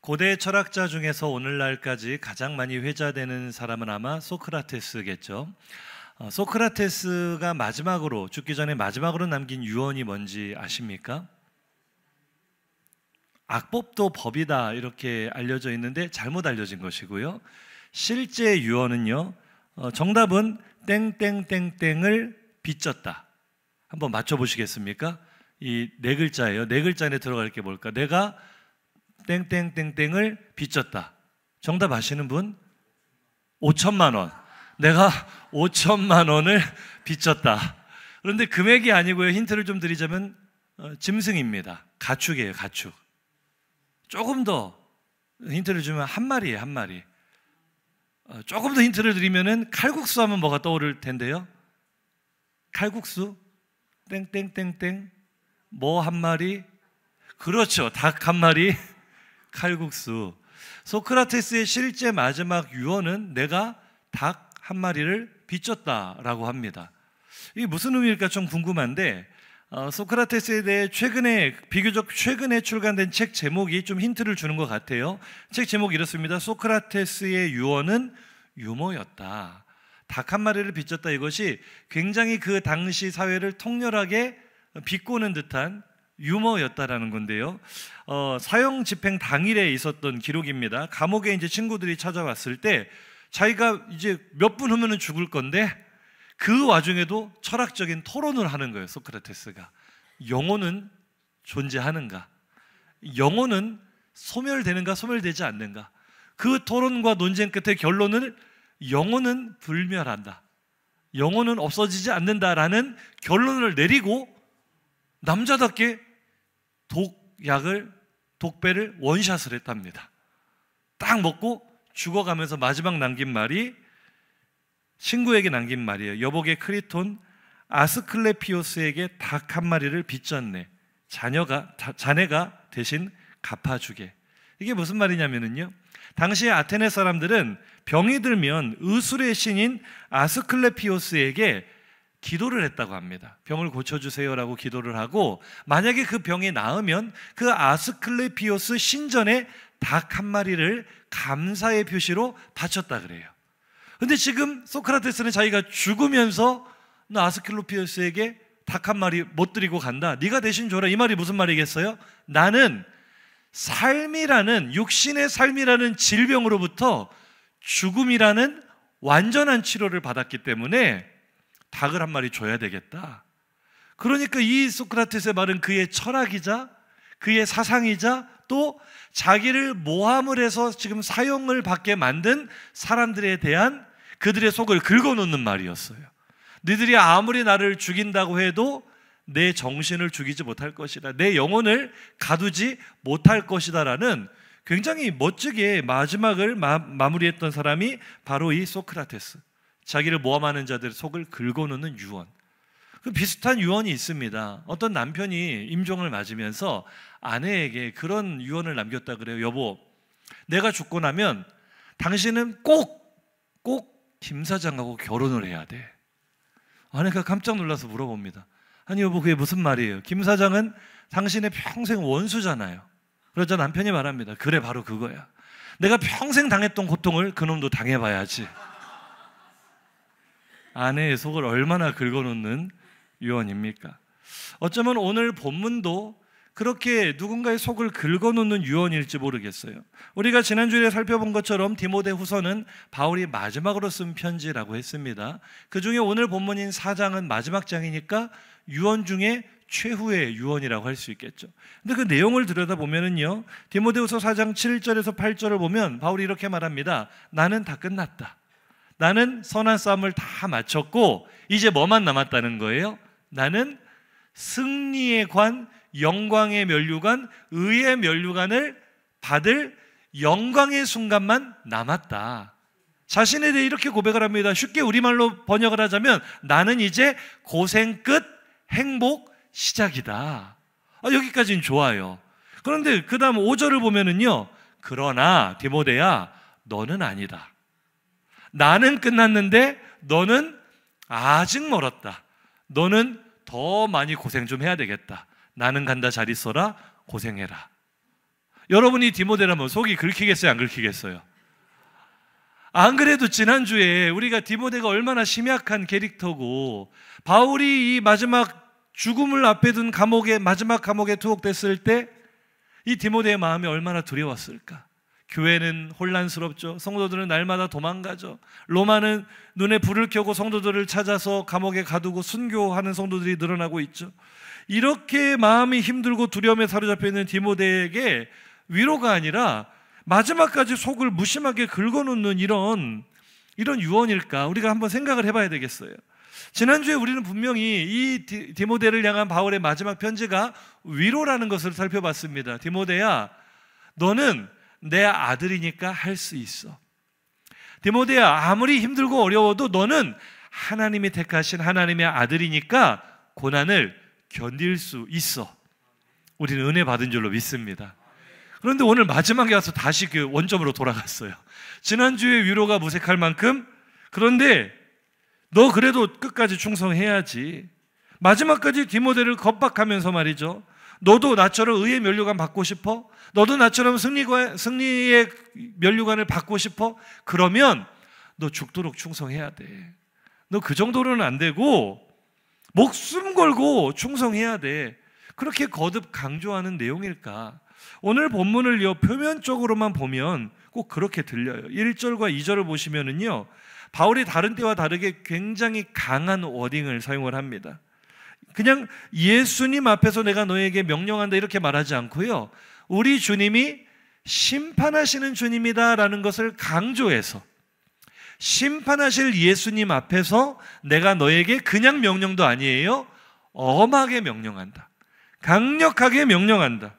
고대 철학자 중에서 오늘날까지 가장 많이 회자되는 사람은 아마 소크라테스겠죠. 소크라테스가 마지막으로 죽기 전에 마지막으로 남긴 유언이 뭔지 아십니까? 악법도 법이다 이렇게 알려져 있는데 잘못 알려진 것이고요. 실제 유언은요, 정답은 땡땡땡땡을 빚졌다. 한번 맞춰보시겠습니까? 이 네 글자예요. 네 글자 안에 들어갈 게 뭘까? 내가 땡땡땡땡을 빚졌다. 정답 아시는 분? 5천만 원. 내가 5천만 원을 빚졌다. 그런데 금액이 아니고요. 힌트를 좀 드리자면 짐승입니다. 가축이에요. 가축. 조금 더 힌트를 주면 한 마리예요. 한 마리. 조금 더 힌트를 드리면은 칼국수 하면 뭐가 떠오를 텐데요. 칼국수? 땡땡땡땡 뭐 한 마리? 그렇죠. 닭 한 마리. 칼국수. 소크라테스의 실제 마지막 유언은 내가 닭 한 마리를 빚졌다라고 합니다. 이게 무슨 의미일까 좀 궁금한데 소크라테스에 대해 비교적 최근에 출간된 책 제목이 좀 힌트를 주는 것 같아요. 책 제목이 이렇습니다. 소크라테스의 유언은 유머였다. 닭 한 마리를 빚졌다. 이것이 굉장히 그 당시 사회를 통렬하게 비꼬는 듯한 유머였다라는 건데요. 사형 집행 당일에 있었던 기록입니다. 감옥에 이제 친구들이 찾아왔을 때 자기가 이제 몇 분 후면은 죽을 건데 그 와중에도 철학적인 토론을 하는 거예요. 소크라테스가 영혼은 존재하는가? 영혼은 소멸되는가? 소멸되지 않는가? 그 토론과 논쟁 끝에 결론은 영혼은 불멸한다. 영혼은 없어지지 않는다라는 결론을 내리고 남자답게 독배를 원샷을 했답니다. 딱 먹고 죽어가면서 마지막 남긴 말이 친구에게 남긴 말이에요. 여복의 크리톤 아스클레피오스에게 닭 한 마리를 빚졌네. 자네가 대신 갚아주게. 이게 무슨 말이냐면요, 당시에 아테네 사람들은 병이 들면 의술의 신인 아스클레피오스에게 기도를 했다고 합니다. 병을 고쳐주세요라고 기도를 하고 만약에 그 병이 나으면 그 아스클레피오스 신전에 닭 한 마리를 감사의 표시로 바쳤다 그래요. 근데 지금 소크라테스는 자기가 죽으면서 너 아스클레피오스에게 닭 한 마리 못 드리고 간다. 네가 대신 줘라. 이 말이 무슨 말이겠어요? 나는 삶이라는 육신의 삶이라는 질병으로부터 죽음이라는 완전한 치료를 받았기 때문에 닭을 한 마리 줘야 되겠다. 그러니까 이 소크라테스의 말은 그의 철학이자 그의 사상이자 또 자기를 모함을 해서 지금 사형을 받게 만든 사람들에 대한 그들의 속을 긁어놓는 말이었어요. 너희들이 아무리 나를 죽인다고 해도 내 정신을 죽이지 못할 것이다. 내 영혼을 가두지 못할 것이다 라는 굉장히 멋지게 마지막을 마무리했던 사람이 바로 이 소크라테스. 자기를 모함하는 자들의 속을 긁어놓는 유언. 비슷한 유언이 있습니다. 어떤 남편이 임종을 맞으면서 아내에게 그런 유언을 남겼다 그래요. 여보, 내가 죽고 나면 당신은 꼭 김 사장하고 결혼을 해야 돼. 아내가 깜짝 놀라서 물어봅니다. 아니 여보, 그게 무슨 말이에요? 김 사장은 당신의 평생 원수잖아요. 그러자 남편이 말합니다. 그래, 바로 그거야. 내가 평생 당했던 고통을 그놈도 당해봐야지. 아내의 속을 얼마나 긁어놓는 유언입니까? 어쩌면 오늘 본문도 그렇게 누군가의 속을 긁어놓는 유언일지 모르겠어요. 우리가 지난주에 살펴본 것처럼 디모데후서는 바울이 마지막으로 쓴 편지라고 했습니다. 그 중에 오늘 본문인 4장은 마지막 장이니까 유언 중에 최후의 유언이라고 할 수 있겠죠. 근데 그 내용을 들여다보면은요, 디모데후서 4장 7절에서 8절을 보면 바울이 이렇게 말합니다. 나는 다 끝났다. 나는 선한 싸움을 다 마쳤고 이제 뭐만 남았다는 거예요? 나는 승리의 관, 영광의 면류관, 의의 면류관을 받을 영광의 순간만 남았다. 자신에 대해 이렇게 고백을 합니다. 쉽게 우리말로 번역을 하자면 나는 이제 고생 끝, 행복 시작이다. 여기까지는 좋아요. 그런데 그 다음 5절을 보면은요, 그러나 디모데야, 너는 아니다. 나는 끝났는데 너는 아직 멀었다. 너는 더 많이 고생 좀 해야 되겠다. 나는 간다, 잘 있어라, 고생해라. 여러분이 디모데라면 속이 긁히겠어요, 안 긁히겠어요? 안 그래도 지난주에 우리가 디모데가 얼마나 심약한 캐릭터고 바울이 이 마지막 죽음을 앞에 둔 마지막 감옥에 투옥됐을 때 이 디모데의 마음이 얼마나 두려웠을까? 교회는 혼란스럽죠. 성도들은 날마다 도망가죠. 로마는 눈에 불을 켜고 성도들을 찾아서 감옥에 가두고 순교하는 성도들이 늘어나고 있죠. 이렇게 마음이 힘들고 두려움에 사로잡혀 있는 디모데에게 위로가 아니라 마지막까지 속을 무심하게 긁어놓는 이런 유언일까? 우리가 한번 생각을 해봐야 되겠어요. 지난주에 우리는 분명히 이 디모데를 향한 바울의 마지막 편지가 위로라는 것을 살펴봤습니다. 디모데야, 너는 내 아들이니까 할 수 있어. 디모데야, 아무리 힘들고 어려워도 너는 하나님이 택하신 하나님의 아들이니까 고난을 견딜 수 있어. 우리는 은혜 받은 줄로 믿습니다. 그런데 오늘 마지막에 와서 다시 그 원점으로 돌아갔어요. 지난주에 위로가 무색할 만큼, 그런데 너 그래도 끝까지 충성해야지. 마지막까지 디모데를 겁박하면서 말이죠. 너도 나처럼 의의 면류관 받고 싶어? 너도 나처럼 승리의 면류관을 받고 싶어? 그러면 너 죽도록 충성해야 돼. 너 그 정도로는 안 되고 목숨 걸고 충성해야 돼. 그렇게 거듭 강조하는 내용일까? 오늘 본문을요, 표면적으로만 보면 꼭 그렇게 들려요. 1절과 2절을 보시면은요, 바울이 다른 때와 다르게 굉장히 강한 워딩을 사용을 합니다. 그냥 예수님 앞에서 내가 너에게 명령한다 이렇게 말하지 않고요, 우리 주님이 심판하시는 주님이다라는 것을 강조해서 심판하실 예수님 앞에서 내가 너에게 그냥 명령도 아니에요, 엄하게 명령한다, 강력하게 명령한다.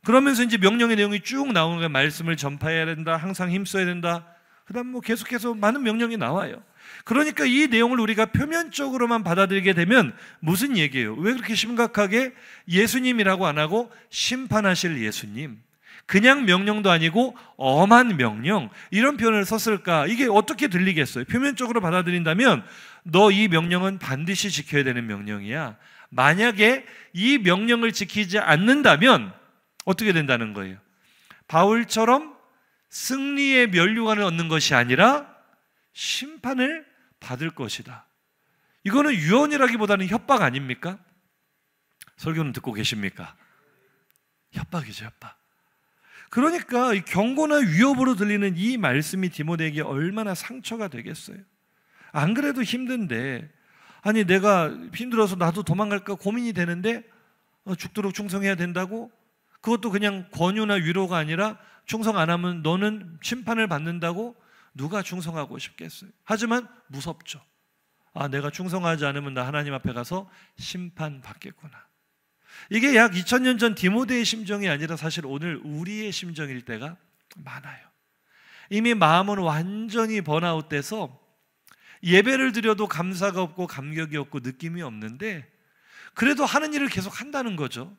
그러면서 이제 명령의 내용이 쭉 나오는 거예요. 말씀을 전파해야 된다, 항상 힘써야 된다, 그 다음 계속해서 많은 명령이 나와요. 그러니까 이 내용을 우리가 표면적으로만 받아들이게 되면 무슨 얘기예요? 왜 그렇게 심각하게 예수님이라고 안 하고 심판하실 예수님, 그냥 명령도 아니고 엄한 명령, 이런 표현을 썼을까? 이게 어떻게 들리겠어요? 표면적으로 받아들인다면 너 이 명령은 반드시 지켜야 되는 명령이야. 만약에 이 명령을 지키지 않는다면 어떻게 된다는 거예요? 바울처럼 승리의 면류관을 얻는 것이 아니라 심판을 받을 것이다. 이거는 유언이라기보다는 협박 아닙니까? 설교는 듣고 계십니까? 협박이죠, 협박. 그러니까 이 경고나 위협으로 들리는 이 말씀이 디모데에게 얼마나 상처가 되겠어요. 안 그래도 힘든데, 아니 내가 힘들어서 나도 도망갈까 고민이 되는데 죽도록 충성해야 된다고? 그것도 그냥 권유나 위로가 아니라 충성 안 하면 너는 심판을 받는다고? 누가 충성하고 싶겠어요? 하지만 무섭죠. 아, 내가 충성하지 않으면 나 하나님 앞에 가서 심판받겠구나. 이게 약 2000년 전 디모데의 심정이 아니라 사실 오늘 우리의 심정일 때가 많아요. 이미 마음은 완전히 번아웃돼서 예배를 드려도 감사가 없고 감격이 없고 느낌이 없는데 그래도 하는 일을 계속 한다는 거죠.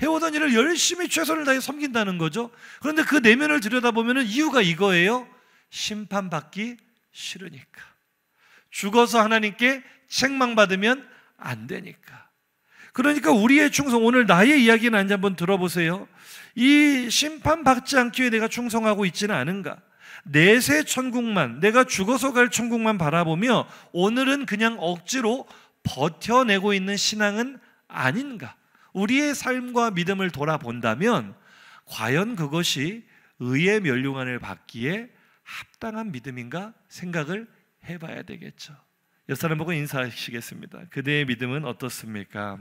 해오던 일을 열심히 최선을 다해 섬긴다는 거죠. 그런데 그 내면을 들여다보면 이유가 이거예요. 심판받기 싫으니까. 죽어서 하나님께 책망받으면 안 되니까. 그러니까 우리의 충성, 오늘 나의 이야기는 한번 들어보세요. 이 심판받지 않기 위해 내가 충성하고 있지는 않은가? 내세 천국만, 내가 죽어서 갈 천국만 바라보며 오늘은 그냥 억지로 버텨내고 있는 신앙은 아닌가? 우리의 삶과 믿음을 돌아본다면 과연 그것이 의의 면류관을 받기에 합당한 믿음인가 생각을 해봐야 되겠죠. 옆 사람 보고 인사하시겠습니다. 그대의 믿음은 어떻습니까?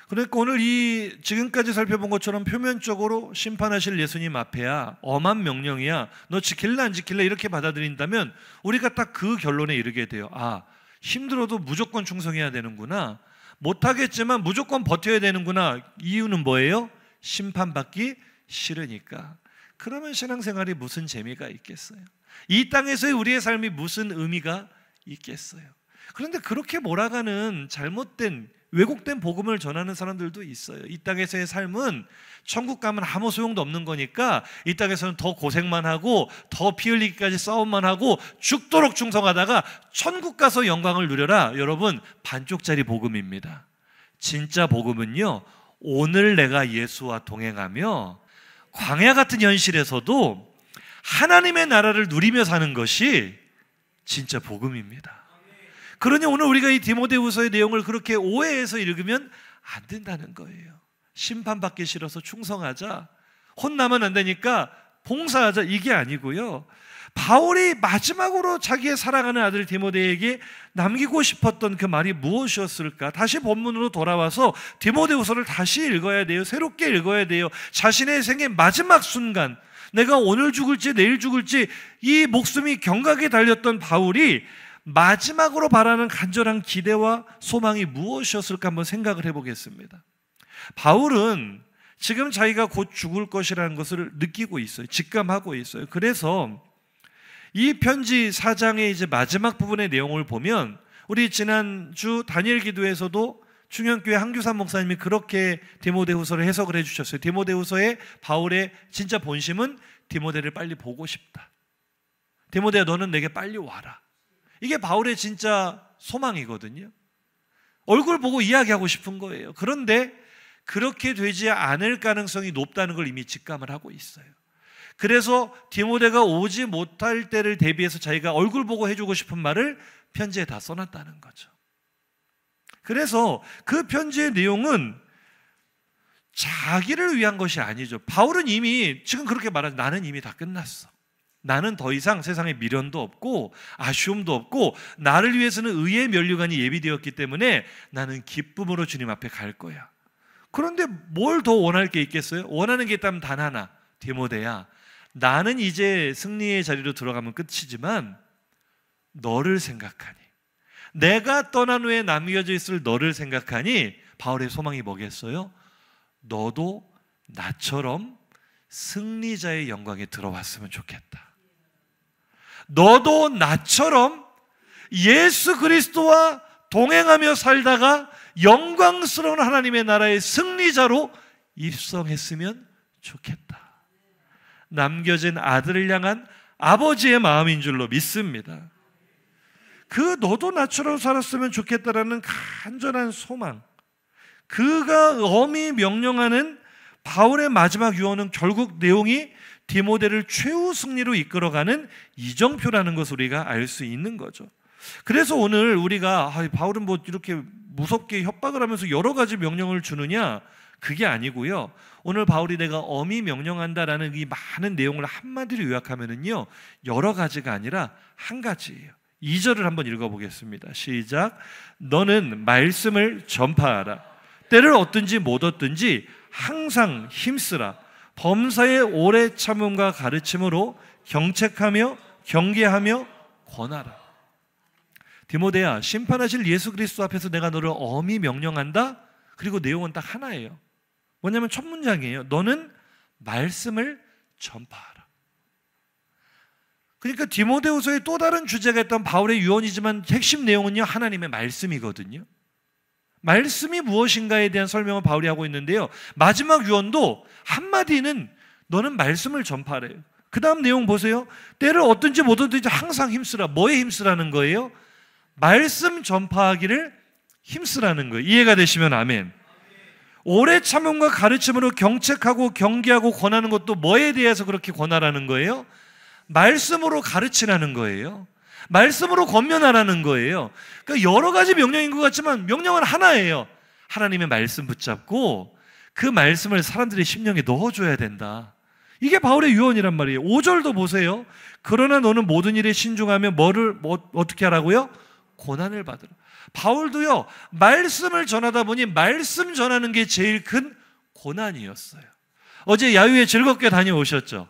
그러니까 오늘 이 지금까지 살펴본 것처럼 표면적으로 심판하실 예수님 앞에야 엄한 명령이야, 너 지킬래 안 지킬래 이렇게 받아들인다면 우리가 딱 그 결론에 이르게 돼요. 아, 힘들어도 무조건 충성해야 되는구나, 못하겠지만 무조건 버텨야 되는구나. 이유는 뭐예요? 심판받기 싫으니까. 그러면 신앙생활이 무슨 재미가 있겠어요? 이 땅에서의 우리의 삶이 무슨 의미가 있겠어요? 그런데 그렇게 몰아가는 잘못된 왜곡된 복음을 전하는 사람들도 있어요. 이 땅에서의 삶은 천국 가면 아무 소용도 없는 거니까 이 땅에서는 더 고생만 하고 더 피 흘리기까지 싸움만 하고 죽도록 충성하다가 천국 가서 영광을 누려라. 여러분, 반쪽짜리 복음입니다. 진짜 복음은요, 오늘 내가 예수와 동행하며 광야 같은 현실에서도 하나님의 나라를 누리며 사는 것이 진짜 복음입니다. 그러니 오늘 우리가 이 디모데후서의 내용을 그렇게 오해해서 읽으면 안 된다는 거예요. 심판받기 싫어서 충성하자, 혼나면 안 되니까 봉사하자, 이게 아니고요. 바울이 마지막으로 자기의 사랑하는 아들 디모데에게 남기고 싶었던 그 말이 무엇이었을까? 다시 본문으로 돌아와서 디모데후서를 다시 읽어야 돼요. 새롭게 읽어야 돼요. 자신의 생의 마지막 순간, 내가 오늘 죽을지 내일 죽을지 이 목숨이 경각에 달렸던 바울이 마지막으로 바라는 간절한 기대와 소망이 무엇이었을까 한번 생각을 해보겠습니다. 바울은 지금 자기가 곧 죽을 것이라는 것을 느끼고 있어요. 직감하고 있어요. 그래서 이 편지 4장의 이제 마지막 부분의 내용을 보면, 우리 지난주 다니엘 기도에서도 충현교회 한규삼 목사님이 그렇게 디모데후서를 해석을 해주셨어요. 디모데후서의 바울의 진짜 본심은 디모데를 빨리 보고 싶다. 디모데야, 너는 내게 빨리 와라. 이게 바울의 진짜 소망이거든요. 얼굴 보고 이야기하고 싶은 거예요. 그런데 그렇게 되지 않을 가능성이 높다는 걸 이미 직감을 하고 있어요. 그래서 디모데가 오지 못할 때를 대비해서 자기가 얼굴 보고 해주고 싶은 말을 편지에 다 써놨다는 거죠. 그래서 그 편지의 내용은 자기를 위한 것이 아니죠. 바울은 이미 지금 그렇게 말하죠. 나는 이미 다 끝났어. 나는 더 이상 세상에 미련도 없고 아쉬움도 없고 나를 위해서는 의의 면류관이 예비되었기 때문에 나는 기쁨으로 주님 앞에 갈 거야. 그런데 뭘 더 원할 게 있겠어요? 원하는 게 있다면 단 하나, 디모데야, 나는 이제 승리의 자리로 들어가면 끝이지만 너를 생각하니, 내가 떠난 후에 남겨져 있을 너를 생각하니 바울의 소망이 뭐겠어요? 너도 나처럼 승리자의 영광에 들어왔으면 좋겠다. 너도 나처럼 예수 그리스도와 동행하며 살다가 영광스러운 하나님의 나라의 승리자로 입성했으면 좋겠다. 남겨진 아들을 향한 아버지의 마음인 줄로 믿습니다. 그 너도 나처럼 살았으면 좋겠다라는 간절한 소망, 그가 엄히 명령하는 바울의 마지막 유언은 결국 내용이 디모데를 최후 승리로 이끌어가는 이정표라는 것을 우리가 알 수 있는 거죠. 그래서 오늘 우리가 바울은 뭐 이렇게 무섭게 협박을 하면서 여러 가지 명령을 주느냐, 그게 아니고요. 오늘 바울이 내가 엄히 명령한다라는 이 많은 내용을 한마디로 요약하면은요, 여러 가지가 아니라 한 가지예요. 2절을 한번 읽어보겠습니다. 시작. 너는 말씀을 전파하라. 때를 얻든지 못 얻든지 항상 힘쓰라. 범사의 오래 참음과 가르침으로 경책하며 경계하며 권하라. 디모데야, 심판하실 예수 그리스도 앞에서 내가 너를 엄히 명령한다. 그리고 내용은 딱 하나예요. 뭐냐면 첫 문장이에요. 너는 말씀을 전파하라. 그러니까 디모데후서의 또 다른 주제가 있던 바울의 유언이지만 핵심 내용은요, 하나님의 말씀이거든요. 말씀이 무엇인가에 대한 설명을 바울이 하고 있는데요, 마지막 유언도 한마디는 너는 말씀을 전파하래요. 그 다음 내용 보세요. 때를 얻든지 못 얻든지 항상 힘쓰라. 뭐에 힘쓰라는 거예요? 말씀 전파하기를 힘쓰라는 거예요. 이해가 되시면 아멘. 오래 참음과 가르침으로 경책하고 경계하고 권하는 것도 뭐에 대해서 그렇게 권하라는 거예요? 말씀으로 가르치라는 거예요. 말씀으로 권면하라는 거예요. 그러니까 여러 가지 명령인 것 같지만 명령은 하나예요. 하나님의 말씀 붙잡고 그 말씀을 사람들의 심령에 넣어줘야 된다. 이게 바울의 유언이란 말이에요. 5절도 보세요. 그러나 너는 모든 일에 신중하며 어떻게 하라고요? 고난을 받으라. 바울도요, 말씀을 전하다 보니 말씀 전하는 게 제일 큰 고난이었어요. 어제 야유회 즐겁게 다녀오셨죠?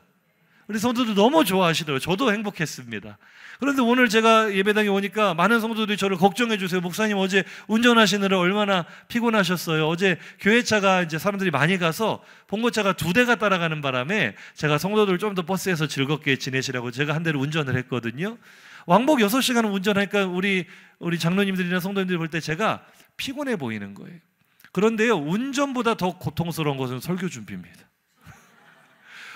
우리 성도들 너무 좋아하시더라고요. 저도 행복했습니다. 그런데 오늘 제가 예배당에 오니까 많은 성도들이 저를 걱정해 주세요. 목사님, 어제 운전하시느라 얼마나 피곤하셨어요. 어제 교회차가 이제 사람들이 많이 가서 봉고차가 2대가 따라가는 바람에 제가 성도들 좀 더 버스에서 즐겁게 지내시라고 제가 한 대를 운전을 했거든요. 왕복 6시간 운전하니까 우리 장로님들이나 성도님들이 볼 때 제가 피곤해 보이는 거예요. 그런데요, 운전보다 더 고통스러운 것은 설교 준비입니다.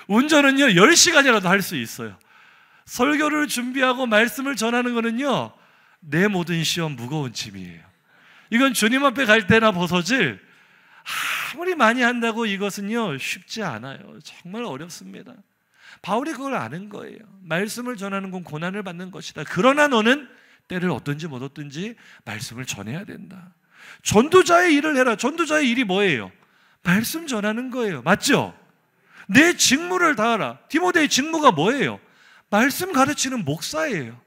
운전은요 10시간이라도 할 수 있어요. 설교를 준비하고 말씀을 전하는 거는요, 내 모든 시험 무거운 짐이에요. 이건 주님 앞에 갈 때나 벗어질 아무리 많이 한다고 이것은요 쉽지 않아요. 정말 어렵습니다. 바울이 그걸 아는 거예요. 말씀을 전하는 건 고난을 받는 것이다. 그러나 너는 때를 얻든지 못 얻든지 말씀을 전해야 된다. 전도자의 일을 해라. 전도자의 일이 뭐예요? 말씀 전하는 거예요. 맞죠? 내 직무를 다하라. 디모데의 직무가 뭐예요? 말씀 가르치는 목사예요.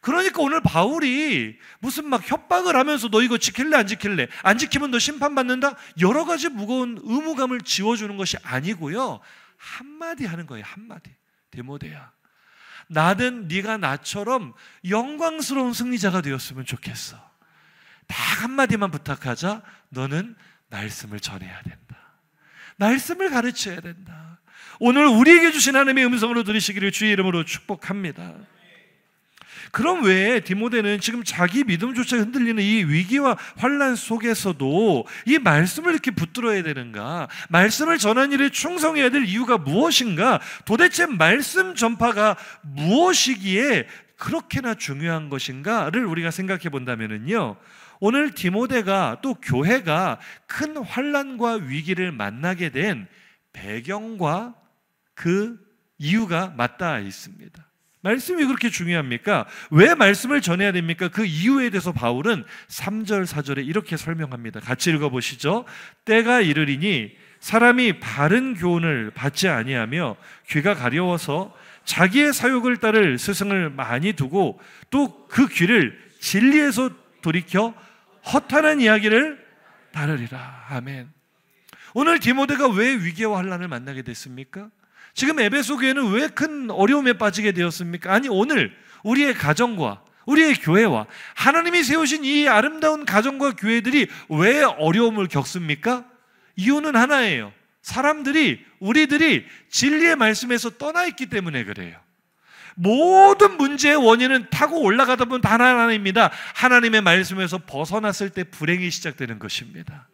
그러니까 오늘 바울이 무슨 막 협박을 하면서 너 이거 지킬래 안 지킬래? 안 지키면 너 심판받는다? 여러 가지 무거운 의무감을 지워주는 것이 아니고요, 한마디 하는 거예요. 한마디. 디모데야, 나는 네가 나처럼 영광스러운 승리자가 되었으면 좋겠어. 딱 한마디만 부탁하자. 너는 말씀을 전해야 된다. 말씀을 가르쳐야 된다. 오늘 우리에게 주신 하나님의 음성으로 들으시기를 주의 이름으로 축복합니다. 그럼 왜 디모데는 지금 자기 믿음조차 흔들리는 이 위기와 환난 속에서도 이 말씀을 이렇게 붙들어야 되는가? 말씀을 전하는 일에 충성해야 될 이유가 무엇인가? 도대체 말씀 전파가 무엇이기에 그렇게나 중요한 것인가를 우리가 생각해 본다면요, 오늘 디모데가 또 교회가 큰 환난과 위기를 만나게 된 배경과 그 이유가 맞닿아 있습니다. 말씀이 그렇게 중요합니까? 왜 말씀을 전해야 됩니까? 그 이유에 대해서 바울은 3절, 4절에 이렇게 설명합니다. 같이 읽어보시죠. 때가 이르리니 사람이 바른 교훈을 받지 아니하며 귀가 가려워서 자기의 사욕을 따를 스승을 많이 두고 또 그 귀를 진리에서 돌이켜 허탄한 이야기를 따르리라. 아멘. 오늘 디모데가 왜 위기와 환난을 만나게 됐습니까? 지금 에베소 교회는 왜 큰 어려움에 빠지게 되었습니까? 아니, 오늘 우리의 가정과 우리의 교회와 하나님이 세우신 이 아름다운 가정과 교회들이 왜 어려움을 겪습니까? 이유는 하나예요. 우리들이 진리의 말씀에서 떠나 있기 때문에 그래요. 모든 문제의 원인은 타고 올라가다 보면 단 하나입니다. 하나님의 말씀에서 벗어났을 때 불행이 시작되는 것입니다.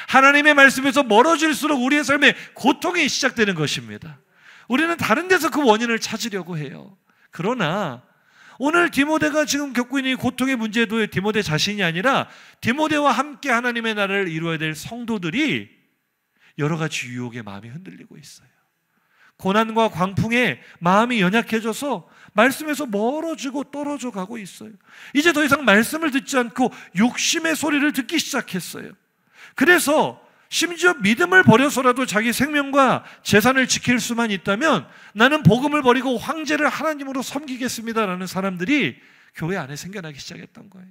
하나님의 말씀에서 멀어질수록 우리의 삶에 고통이 시작되는 것입니다. 우리는 다른 데서 그 원인을 찾으려고 해요. 그러나 오늘 디모데가 지금 겪고 있는 이 고통의 문제도 디모데 자신이 아니라 디모데와 함께 하나님의 나라를 이루어야 될 성도들이 여러 가지 유혹에 마음이 흔들리고 있어요. 고난과 광풍에 마음이 연약해져서 말씀에서 멀어지고 떨어져 가고 있어요. 이제 더 이상 말씀을 듣지 않고 욕심의 소리를 듣기 시작했어요. 그래서 심지어 믿음을 버려서라도 자기 생명과 재산을 지킬 수만 있다면 나는 복음을 버리고 황제를 하나님으로 섬기겠습니다라는 사람들이 교회 안에 생겨나기 시작했던 거예요.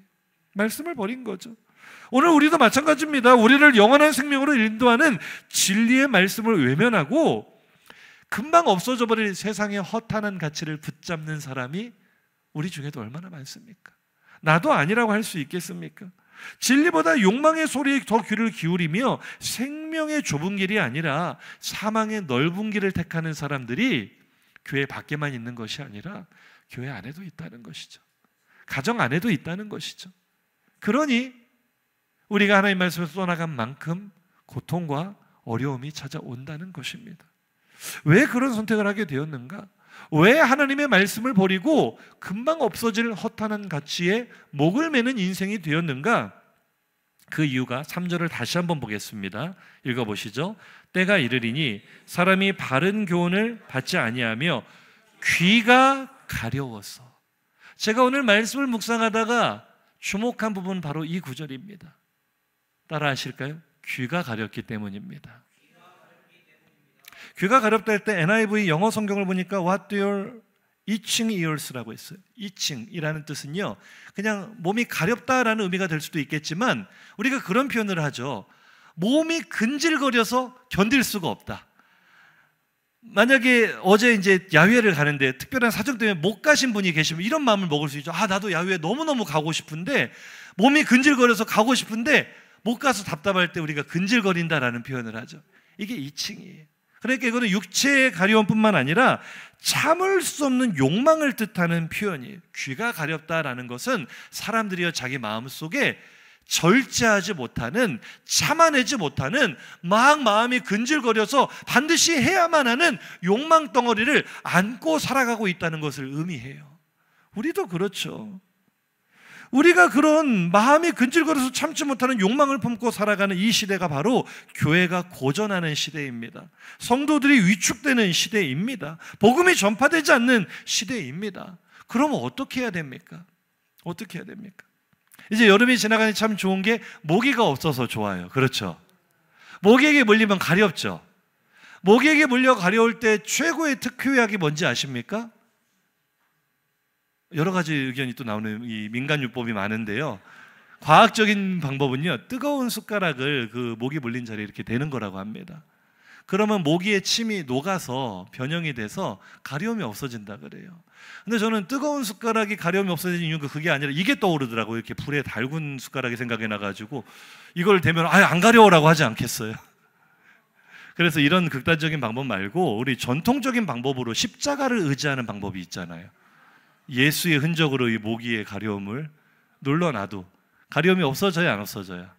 말씀을 버린 거죠. 오늘 우리도 마찬가지입니다. 우리를 영원한 생명으로 인도하는 진리의 말씀을 외면하고 금방 없어져 버릴 세상의 허탄한 가치를 붙잡는 사람이 우리 중에도 얼마나 많습니까? 나도 아니라고 할 수 있겠습니까? 진리보다 욕망의 소리에 더 귀를 기울이며 생명의 좁은 길이 아니라 사망의 넓은 길을 택하는 사람들이 교회 밖에만 있는 것이 아니라 교회 안에도 있다는 것이죠. 가정 안에도 있다는 것이죠. 그러니 우리가 하나님 말씀에서 떠나간 만큼 고통과 어려움이 찾아온다는 것입니다. 왜 그런 선택을 하게 되었는가? 왜 하나님의 말씀을 버리고 금방 없어질 허탄한 가치에 목을 매는 인생이 되었는가? 그 이유가 3절을 다시 한번 보겠습니다. 읽어보시죠. 때가 이르리니 사람이 바른 교훈을 받지 아니하며 귀가 가려워서. 제가 오늘 말씀을 묵상하다가 주목한 부분 바로 이 구절입니다. 따라 하실까요? 귀가 가렸기 때문입니다. 귀가 가렵다 할 때 NIV 영어 성경을 보니까 What do your itching ears라고 했어요. itching이라는 뜻은요, 그냥 몸이 가렵다라는 의미가 될 수도 있겠지만 우리가 그런 표현을 하죠. 몸이 근질거려서 견딜 수가 없다. 만약에 어제 이제 야외를 가는데 특별한 사정 때문에 못 가신 분이 계시면 이런 마음을 먹을 수 있죠. 나도 야외에 너무너무 가고 싶은데 몸이 근질거려서 가고 싶은데 못 가서 답답할 때 우리가 근질거린다라는 표현을 하죠. 이게 itching이에요. 그러니까 이거는 육체의 가려움뿐만 아니라 참을 수 없는 욕망을 뜻하는 표현이에요. 귀가 가렵다라는 것은 사람들이여 자기 마음속에 절제하지 못하는, 참아내지 못하는 막 마음이 근질거려서 반드시 해야만 하는 욕망 덩어리를 안고 살아가고 있다는 것을 의미해요. 우리도 그렇죠. 우리가 그런 마음이 근질거려서 참지 못하는 욕망을 품고 살아가는 이 시대가 바로 교회가 고전하는 시대입니다. 성도들이 위축되는 시대입니다. 복음이 전파되지 않는 시대입니다. 그러면 어떻게 해야 됩니까? 어떻게 해야 됩니까? 이제 여름이 지나가니 참 좋은 게 모기가 없어서 좋아요. 그렇죠? 모기에게 물리면 가렵죠? 모기에게 물려 가려울 때 최고의 특효약이 뭔지 아십니까? 여러 가지 의견이 또 나오는 이 민간요법이 많은데요. 과학적인 방법은요, 뜨거운 숟가락을 그 모기 물린 자리에 이렇게 대는 거라고 합니다. 그러면 모기의 침이 녹아서 변형이 돼서 가려움이 없어진다 그래요. 근데 저는 뜨거운 숟가락이 가려움이 없어지는 이유가 그게 아니라 이게 떠오르더라고요. 이렇게 불에 달군 숟가락이 생각이 나가지고 이걸 대면 안 가려워라고 하지 않겠어요. 그래서 이런 극단적인 방법 말고 우리 전통적인 방법으로 십자가를 의지하는 방법이 있잖아요. 예수의 흔적으로 이 모기의 가려움을 눌러놔도 가려움이 없어져요, 안 없어져요?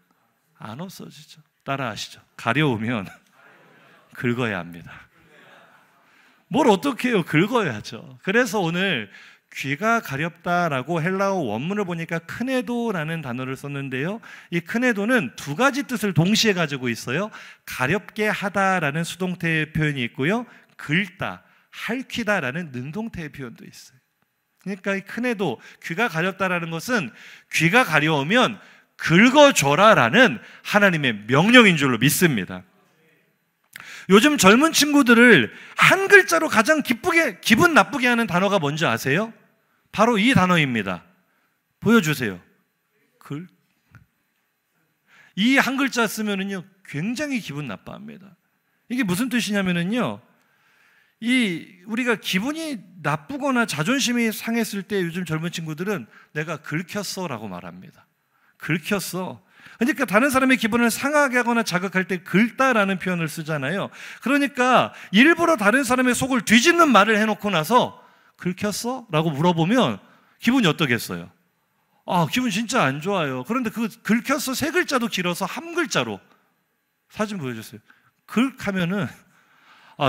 안 없어지죠. 따라하시죠. 가려우면 긁어야 합니다. 뭘 어떻게 해요? 긁어야죠. 그래서 오늘 귀가 가렵다라고 헬라어 원문을 보니까 크네도라는 단어를 썼는데요, 이 크네도는 두 가지 뜻을 동시에 가지고 있어요. 가렵게 하다라는 수동태의 표현이 있고요, 긁다, 핥히다라는 능동태의 표현도 있어요. 그러니까 이 크네도, 귀가 가렵다라는 것은 귀가 가려우면 긁어줘라라는 하나님의 명령인 줄로 믿습니다. 요즘 젊은 친구들을 한 글자로 가장 기분 나쁘게 하는 단어가 뭔지 아세요? 바로 이 단어입니다. 보여주세요. 이 한 글자 쓰면은요 굉장히 기분 나빠합니다. 이게 무슨 뜻이냐면은요, 우리가 기분이 나쁘거나 자존심이 상했을 때 요즘 젊은 친구들은 내가 긁혔어 라고 말합니다. 긁혔어. 그러니까 다른 사람의 기분을 상하게 하거나 자극할 때 긁다라는 표현을 쓰잖아요. 그러니까 일부러 다른 사람의 속을 뒤집는 말을 해놓고 나서 긁혔어? 라고 물어보면 기분이 어떠겠어요? 기분 진짜 안 좋아요. 그런데 그 긁혔어 세 글자도 길어서 한 글자로 사진 보여줬어요. 긁하면은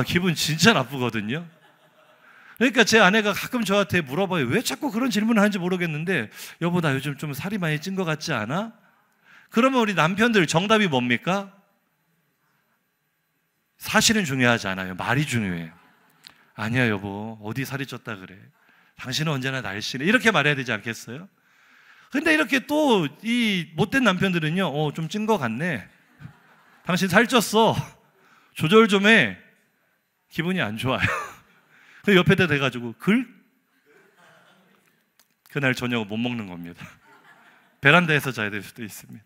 기분 진짜 나쁘거든요. 그러니까 제 아내가 가끔 저한테 물어봐요. 왜 자꾸 그런 질문을 하는지 모르겠는데, 여보 나 요즘 좀 살이 많이 찐 것 같지 않아? 그러면 우리 남편들 정답이 뭡니까? 사실은 중요하지 않아요. 말이 중요해요. 아니야 여보, 어디 살이 쪘다 그래. 당신은 언제나 날씬해. 이렇게 말해야 되지 않겠어요? 근데 이렇게 또 이 못된 남편들은요, 좀 찐 것 같네. 당신 살쪘어. 조절 좀 해. 기분이 안 좋아요. 그 옆에다 대가지고 그날 저녁 못 먹는 겁니다. 베란다에서 자야 될 수도 있습니다.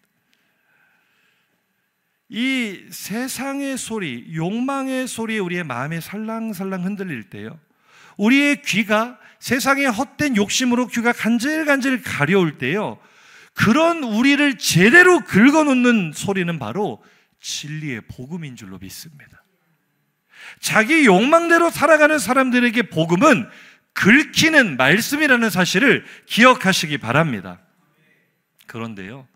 이 세상의 소리, 욕망의 소리에 우리의 마음이 살랑살랑 흔들릴 때요, 우리의 귀가 세상의 헛된 욕심으로 귀가 간질간질 가려울 때요, 그런 우리를 제대로 긁어놓는 소리는 바로 진리의 복음인 줄로 믿습니다. 자기 욕망대로 살아가는 사람들에게 복음은 긁히는 말씀이라는 사실을 기억하시기 바랍니다. 그런데요,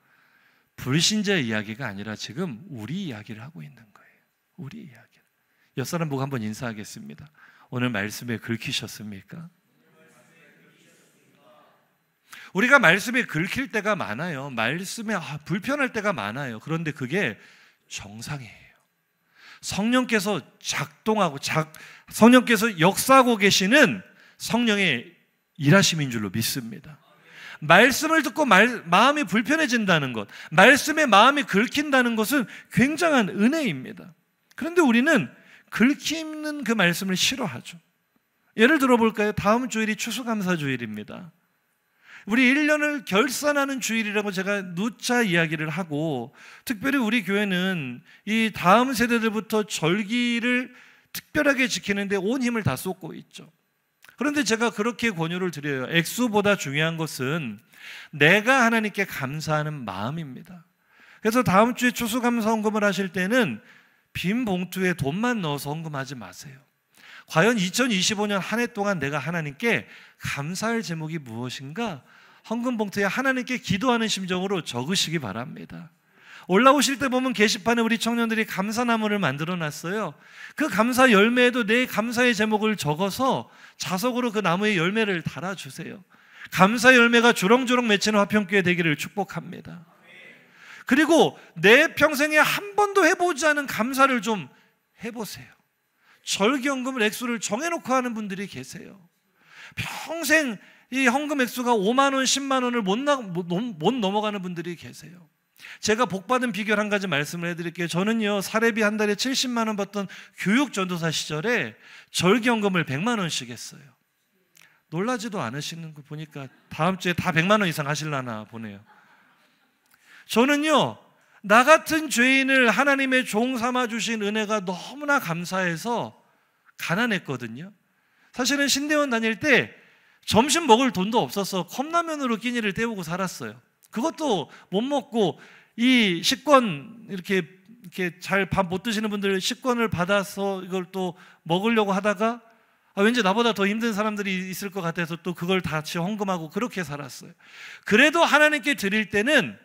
불신자의 이야기가 아니라 지금 우리 이야기를 하고 있는 거예요. 우리 이야기. 옆 사람 보고 한번 인사하겠습니다. 오늘 말씀에 긁히셨습니까? 우리가 말씀에 긁힐 때가 많아요. 말씀에 불편할 때가 많아요. 그런데 그게 정상이에요. 성령께서 작동하고 성령께서 역사하고 계시는 성령의 일하심인 줄로 믿습니다. 말씀을 듣고 마음이 불편해진다는 것, 말씀에 마음이 긁힌다는 것은 굉장한 은혜입니다. 그런데 우리는 긁히는 그 말씀을 싫어하죠. 예를 들어볼까요? 다음 주일이 추수감사주일입니다. 우리 1년을 결산하는 주일이라고 제가 누차 이야기를 하고, 특별히 우리 교회는 이 다음 세대들부터 절기를 특별하게 지키는데 온 힘을 다 쏟고 있죠. 그런데 제가 그렇게 권유를 드려요. 액수보다 중요한 것은 내가 하나님께 감사하는 마음입니다. 그래서 다음 주에 추수감사 헌금을 하실 때는 빈 봉투에 돈만 넣어서 헌금하지 마세요. 과연 2025년 한 해 동안 내가 하나님께 감사할 제목이 무엇인가? 헌금 봉투에 하나님께 기도하는 심정으로 적으시기 바랍니다. 올라오실 때 보면 게시판에 우리 청년들이 감사나무를 만들어 놨어요. 그 감사 열매에도 내 감사의 제목을 적어서 자석으로 그 나무의 열매를 달아주세요. 감사 열매가 주렁주렁 맺히는 화평교회 되기를 축복합니다. 그리고 내 평생에 한 번도 해보지 않은 감사를 좀 해보세요. 절기헌금을 액수를 정해놓고 하는 분들이 계세요. 평생 이 헌금 액수가 5만 원, 10만 원을 못 넘어가는 분들이 계세요. 제가 복받은 비결 한 가지 말씀을 해드릴게요. 저는요, 사례비 한 달에 70만 원 받던 교육 전도사 시절에 절기헌금을 100만 원씩 했어요. 놀라지도 않으시는 거 보니까 다음 주에 다 100만 원 이상 하실라나 보네요. 저는요, 나 같은 죄인을 하나님의 종 삼아주신 은혜가 너무나 감사해서 가난했거든요. 사실은 신대원 다닐 때 점심 먹을 돈도 없어서 컵라면으로 끼니를 때우고 살았어요. 그것도 못 먹고 이 식권 이렇게 잘 밥 못 드시는 분들 식권을 받아서 이걸 또 먹으려고 하다가 왠지 나보다 더 힘든 사람들이 있을 것 같아서 또 그걸 다 같이 헌금하고 그렇게 살았어요. 그래도 하나님께 드릴 때는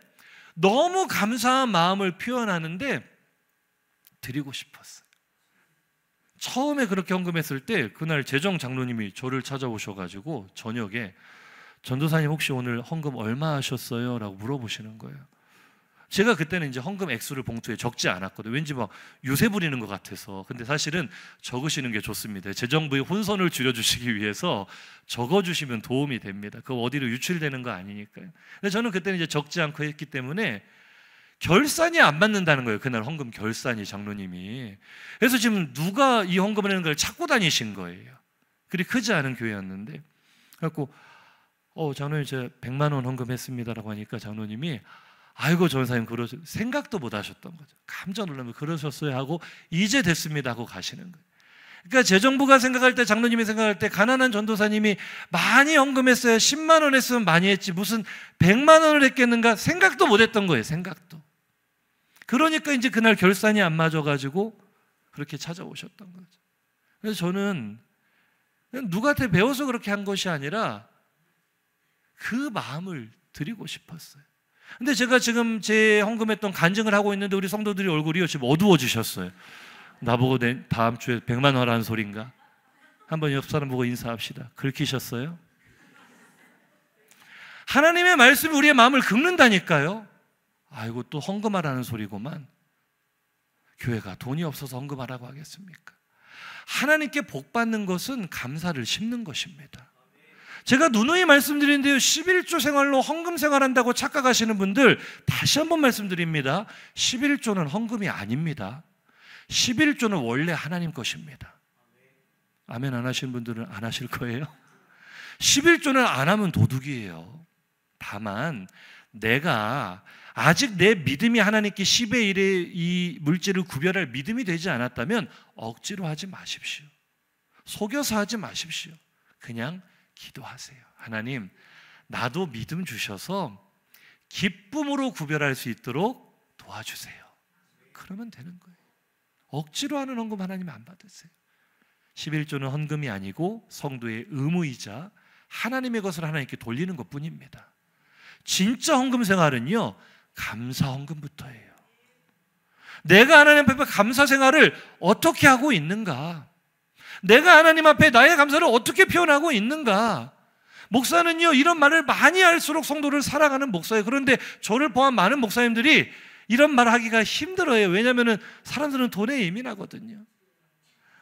너무 감사한 마음을 표현하는데 드리고 싶었어요. 처음에 그렇게 헌금했을 때 그날 재정 장로님이 저를 찾아오셔가지고 저녁에 전도사님 혹시 오늘 헌금 얼마 하셨어요? 라고 물어보시는 거예요. 제가 그때는 이제 헌금 액수를 봉투에 적지 않았거든요. 왠지 막 유세 부리는 것 같아서. 근데 사실은 적으시는 게 좋습니다. 재정부의 혼선을 줄여주시기 위해서 적어주시면 도움이 됩니다. 그거 어디로 유출되는 거 아니니까요. 근데 저는 그때는 이제 적지 않고 했기 때문에 결산이 안 맞는다는 거예요. 그날 헌금 결산이 장로님이. 그래서 지금 누가 이 헌금을 하는 걸 찾고 다니신 거예요. 그리 크지 않은 교회였는데. 그래갖고 장로님 제가 100만 원 헌금했습니다라고 하니까 장로님이 아이고 전사님 생각도 못 하셨던 거죠. 깜짝 놀라면 그러셨어요 하고 이제 됐습니다 하고 가시는 거예요. 그러니까 재정부가 생각할 때, 장로님이 생각할 때 가난한 전도사님이 많이 헌금했어요. 10만 원 했으면 많이 했지 무슨 100만 원을 했겠는가 생각도 못 했던 거예요. 생각도. 그러니까 이제 그날 결산이 안 맞아가지고 그렇게 찾아오셨던 거죠. 그래서 저는 누구한테 배워서 그렇게 한 것이 아니라 그 마음을 드리고 싶었어요. 근데 제가 지금 제 헌금했던 간증을 하고 있는데 우리 성도들이 얼굴이 지금 어두워지셨어요. 나보고 다음 주에 100만 원 하라는 소린가? 한번 옆 사람 보고 인사합시다. 긁히셨어요? 하나님의 말씀이 우리의 마음을 긁는다니까요. 아이고 또 헌금하라는 소리고만. 교회가 돈이 없어서 헌금하라고 하겠습니까? 하나님께 복 받는 것은 감사를 심는 것입니다. 제가 누누이 말씀드리는데요, 11조 생활로 헌금 생활한다고 착각하시는 분들 다시 한번 말씀드립니다. 11조는 헌금이 아닙니다. 11조는 원래 하나님 것입니다. 아멘 안 하시는 분들은 안 하실 거예요. 11조는 안 하면 도둑이에요. 다만 내가 아직 내 믿음이 하나님께 10의 1의 이 물질을 구별할 믿음이 되지 않았다면 억지로 하지 마십시오. 속여서 하지 마십시오. 그냥 기도하세요. 하나님, 나도 믿음 주셔서 기쁨으로 구별할 수 있도록 도와주세요. 그러면 되는 거예요. 억지로 하는 헌금 하나님 안 받으세요. 11조는 헌금이 아니고 성도의 의무이자 하나님의 것을 하나님께 돌리는 것뿐입니다. 진짜 헌금 생활은요, 감사 헌금부터예요. 내가 하나님 앞에 감사 생활을 어떻게 하고 있는가? 내가 하나님 앞에 나의 감사를 어떻게 표현하고 있는가? 목사는요, 이런 말을 많이 할수록 성도를 사랑하는 목사예요. 그런데 저를 포함 많은 목사님들이 이런 말 하기가 힘들어요. 왜냐하면 사람들은 돈에 예민하거든요.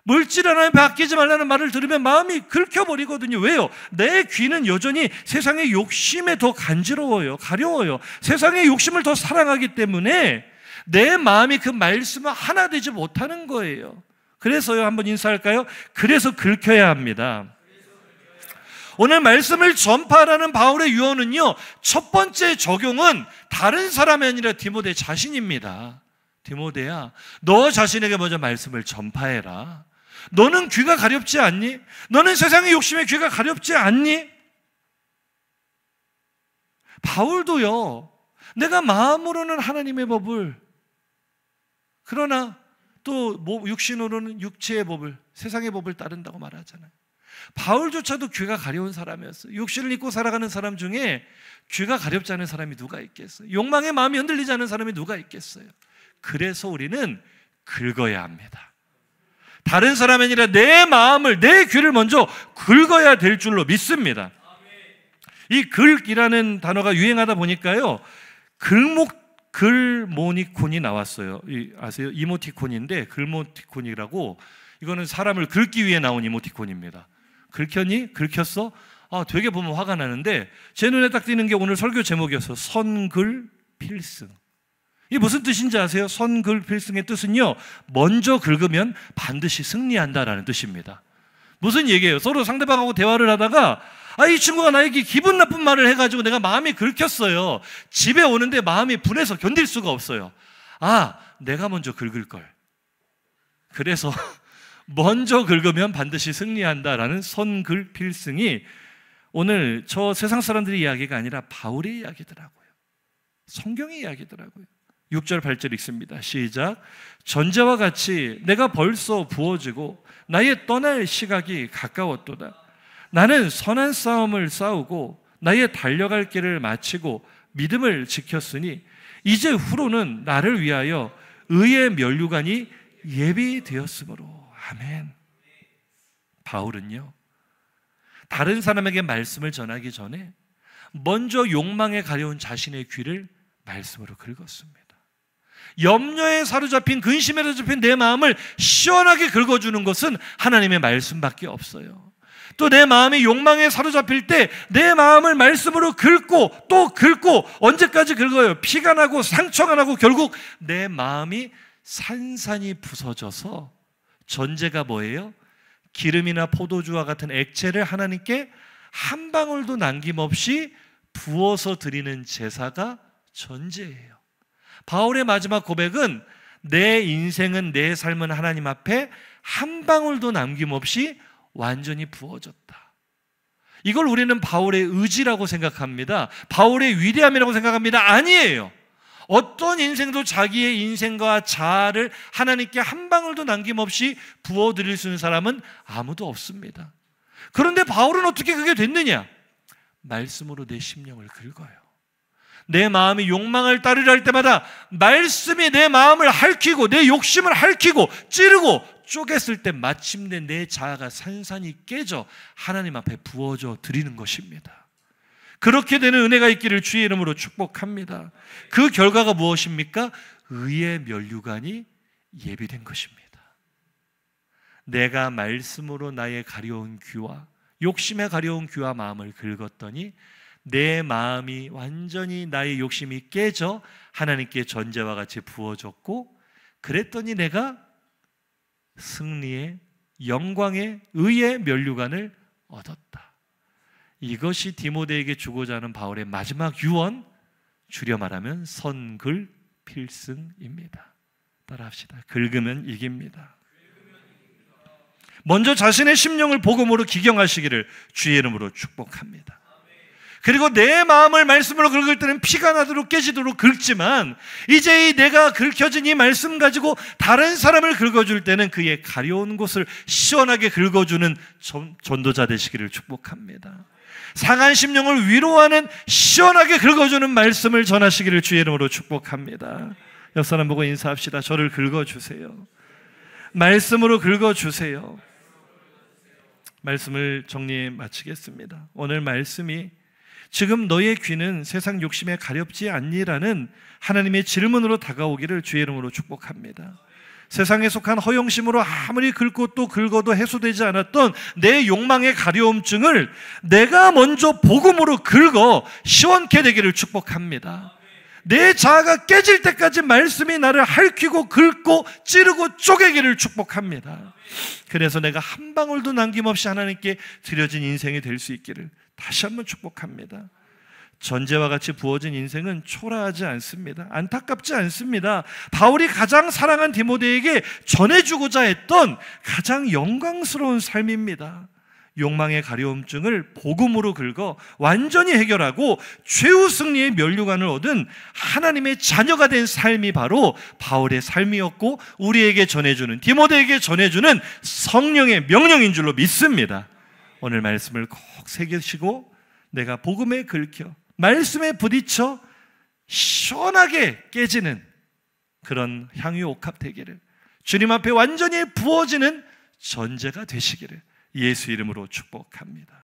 물질 하나님 앞에 아끼지 말라는 말을 들으면 마음이 긁혀버리거든요. 왜요? 내 귀는 여전히 세상의 욕심에 더 간지러워요. 가려워요. 세상의 욕심을 더 사랑하기 때문에 내 마음이 그 말씀을 하나 되지 못하는 거예요. 그래서요, 한번 인사할까요? 그래서 긁혀야 합니다. 오늘 말씀을 전파하라는 바울의 유언은요, 첫 번째 적용은 다른 사람이 아니라 디모데 자신입니다. 디모데야, 너 자신에게 먼저 말씀을 전파해라. 너는 귀가 가렵지 않니? 너는 세상의 욕심에 귀가 가렵지 않니? 바울도요, 내가 마음으로는 하나님의 법을, 그러나 또 육신으로는 육체의 법을, 세상의 법을 따른다고 말하잖아요. 바울조차도 귀가 가려운 사람이었어요. 육신을 입고 살아가는 사람 중에 귀가 가렵지 않은 사람이 누가 있겠어요? 욕망의 마음이 흔들리지 않은 사람이 누가 있겠어요? 그래서 우리는 긁어야 합니다. 다른 사람이 아니라 내 마음을, 내 귀를 먼저 긁어야 될 줄로 믿습니다. 이 글이라는 단어가 유행하다 보니까요, 글모니콘이 나왔어요. 아세요? 이모티콘인데 글모티콘이라고, 이거는 사람을 긁기 위해 나온 이모티콘입니다. 긁혔니? 긁혔어? 되게 보면 화가 나는데 제 눈에 딱 띄는 게 오늘 설교 제목이었어요. 선글 필승. 이게 무슨 뜻인지 아세요? 선글 필승의 뜻은요, 먼저 긁으면 반드시 승리한다라는 뜻입니다. 무슨 얘기예요? 서로 상대방하고 대화를 하다가 이 친구가 나에게 기분 나쁜 말을 해가지고 내가 마음이 긁혔어요. 집에 오는데 마음이 분해서 견딜 수가 없어요. 내가 먼저 긁을 걸. 그래서 먼저 긁으면 반드시 승리한다라는 선글 필승이 오늘 저 세상 사람들의 이야기가 아니라 바울의 이야기더라고요. 성경의 이야기더라고요. 6절 8절 읽습니다. 시작. 전제와 같이 내가 벌써 부어지고 나의 떠날 시각이 가까웠도다. 나는 선한 싸움을 싸우고 나의 달려갈 길을 마치고 믿음을 지켰으니 이제 후로는 나를 위하여 의의 면류관이 예비되었으므로. 아멘. 바울은요, 다른 사람에게 말씀을 전하기 전에 먼저 욕망에 가려운 자신의 귀를 말씀으로 긁었습니다. 염려에 사로잡힌, 근심에 사로잡힌 내 마음을 시원하게 긁어주는 것은 하나님의 말씀밖에 없어요. 또 내 마음이 욕망에 사로잡힐 때 내 마음을 말씀으로 긁고 또 긁고, 언제까지 긁어요? 피가 나고 상처가 나고 결국 내 마음이 산산이 부서져서 전제가 뭐예요? 기름이나 포도주와 같은 액체를 하나님께 한 방울도 남김없이 부어서 드리는 제사가 전제예요. 바울의 마지막 고백은 내 인생은, 내 삶은 하나님 앞에 한 방울도 남김없이 완전히 부어졌다. 이걸 우리는 바울의 의지라고 생각합니다. 바울의 위대함이라고 생각합니다. 아니에요. 어떤 인생도 자기의 인생과 자아를 하나님께 한 방울도 남김없이 부어드릴 수 있는 사람은 아무도 없습니다. 그런데 바울은 어떻게 그게 됐느냐? 말씀으로 내 심령을 긁어요. 내 마음이 욕망을 따르려 할 때마다 말씀이 내 마음을 핥히고 내 욕심을 핥히고 찌르고 쪼갰을 때 마침내 내 자아가 산산이 깨져 하나님 앞에 부어져 드리는 것입니다. 그렇게 되는 은혜가 있기를 주의 이름으로 축복합니다. 그 결과가 무엇입니까? 의의 면류관이 예비된 것입니다. 내가 말씀으로 나의 가려운 귀와 욕심에 가려운 귀와 마음을 긁었더니 내 마음이 완전히, 나의 욕심이 깨져 하나님께 전제와 같이 부어졌고, 그랬더니 내가 승리의, 영광의, 의의 면류관을 얻었다. 이것이 디모데에게 주고자 하는 바울의 마지막 유언, 줄여 말하면 선글 필승입니다. 따라합시다. 긁으면 이깁니다. 먼저 자신의 심령을 복음으로 기경하시기를 주의 이름으로 축복합니다. 그리고 내 마음을 말씀으로 긁을 때는 피가 나도록 깨지도록 긁지만, 이제 이 내가 긁혀진 이 말씀 가지고 다른 사람을 긁어줄 때는 그의 가려운 곳을 시원하게 긁어주는 전도자 되시기를 축복합니다. 상한 심령을 위로하는, 시원하게 긁어주는 말씀을 전하시기를 주의 이름으로 축복합니다. 옆 사람 보고 인사합시다. 저를 긁어주세요. 말씀으로 긁어주세요. 말씀을 정리해 마치겠습니다. 오늘 말씀이 지금 너의 귀는 세상 욕심에 가렵지 않니라는 하나님의 질문으로 다가오기를 주의 이름으로 축복합니다. 세상에 속한 허영심으로 아무리 긁고 또 긁어도 해소되지 않았던 내 욕망의 가려움증을 내가 먼저 복음으로 긁어 시원케 되기를 축복합니다. 내 자아가 깨질 때까지 말씀이 나를 핥히고 긁고 찌르고 쪼개기를 축복합니다. 그래서 내가 한 방울도 남김없이 하나님께 드려진 인생이 될 수 있기를 다시 한번 축복합니다. 전제와 같이 부어진 인생은 초라하지 않습니다. 안타깝지 않습니다. 바울이 가장 사랑한 디모데에게 전해주고자 했던 가장 영광스러운 삶입니다. 욕망의 가려움증을 복음으로 긁어 완전히 해결하고 최후 승리의 면류관을 얻은 하나님의 자녀가 된 삶이 바로 바울의 삶이었고, 우리에게 전해주는, 디모데에게 전해주는 성령의 명령인 줄로 믿습니다. 오늘 말씀을 꼭 새기시고 내가 복음에 긁혀 말씀에 부딪혀 시원하게 깨지는 그런 향유 옥합 되기를, 주님 앞에 완전히 부어지는 전제가 되시기를 예수 이름으로 축복합니다.